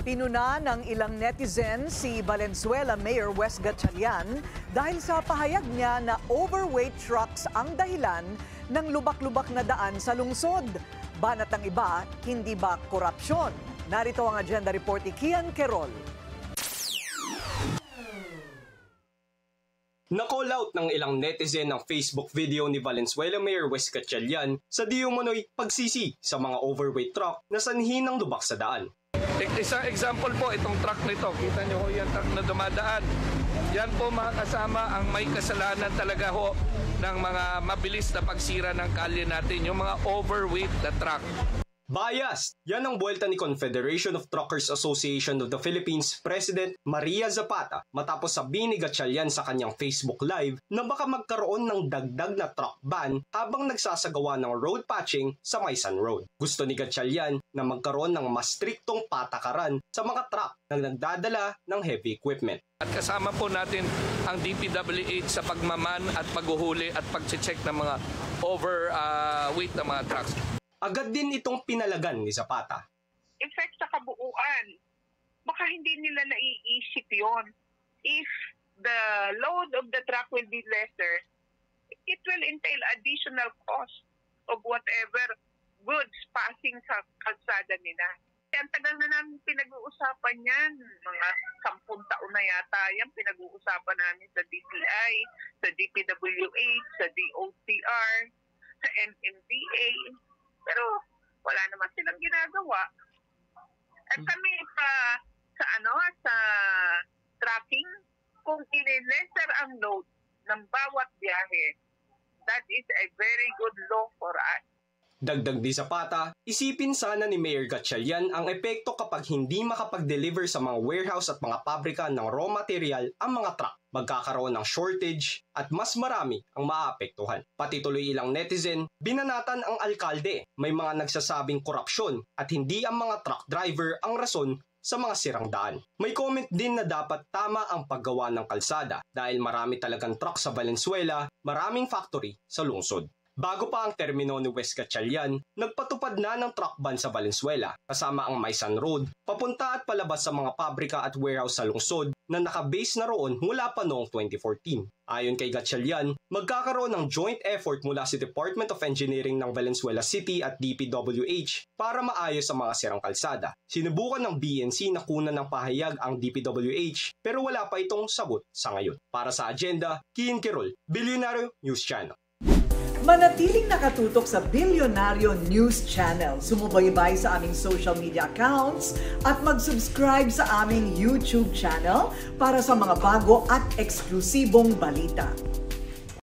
Pinuna ng ilang netizen si Valenzuela Mayor Wes Gatchalian dahil sa pahayag niya na overweight trucks ang dahilan ng lubak-lubak na daan sa lungsod. Banat ng iba, hindi ba korupsyon? Narito ang agenda report ni Kian Querol. Na-call out ng ilang netizen ang Facebook video ni Valenzuela Mayor Wes Gatchalian sa di umano'y pagsisi sa mga overweight truck na sanhi ng lubak sa daan. Isang example po, itong truck nito. Kita nyo ho yan truck na dumadaan. Yan po mga kasama ang may kasalanan talaga ho ng mga mabilis na pagsira ng kalye natin, yung mga overweight na truck. Biased! Yan ang buwelta ni Confederation of Truckers Association of the Philippines President Maria Zapata matapos sabihin ni Gatchalian sa kanyang Facebook Live na baka magkaroon ng dagdag na truck ban habang nagsasagawa ng road patching sa Maysan Road. Gusto ni Gatchalian na magkaroon ng mas striktong patakaran sa mga truck na nagdadala ng heavy equipment. At kasama po natin ang DPWH sa pagmaman at paghuhuli at pag-check ng mga overweight na mga trucks. Agad din itong pinalagan ni Zapata. Effect sa kabuuan, baka hindi nila naiisip yon. If the load of the truck will be lesser, it will entail additional cost of whatever goods passing sa kalsada nila. Ang tagal na namin pinag-uusapan yan. Mga 10 taon na yata yan pinag-uusapan namin sa DTI, sa DPWH, sa DOTR, sa MMDA. Pero wala naman silang ginagawa. At kami sa tracking, kung i-lesser ang load ng bawat biyahe, that is a very good law for us. Dagdag di Zapata, isipin sana ni Mayor Gatchalian ang epekto kapag hindi makapag-deliver sa mga warehouse at mga pabrika ng raw material ang mga truck. Magkakaroon ng shortage at mas marami ang maapektuhan. Pati tuloy ilang netizen, binanatan ang alkalde. May mga nagsasabing korupsyon at hindi ang mga truck driver ang rason sa mga sirang daan. May comment din na dapat tama ang paggawa ng kalsada dahil marami talagang truck sa Valenzuela, maraming factory sa lungsod. Bago pa ang termino ni Wes Gatchalian, nagpatupad na ng truck ban sa Valenzuela kasama ang Maysan Road, papunta at palabas sa mga pabrika at warehouse sa lungsod na nakabase na roon mula pa noong 2014. Ayon kay Gatchalian, magkakaroon ng joint effort mula sa Department of Engineering ng Valenzuela City at DPWH para maayos ang mga sirang kalsada. Sinubukan ng BNC na kunan ng pahayag ang DPWH pero wala pa itong sagot sa ngayon. Para sa agenda, Kian Querol, Bilyonaryo News Channel. Manatiling nakatutok sa Bilyonaryo News Channel. Sumubaybay sa aming social media accounts at mag-subscribe sa aming YouTube channel para sa mga bago at eksklusibong balita.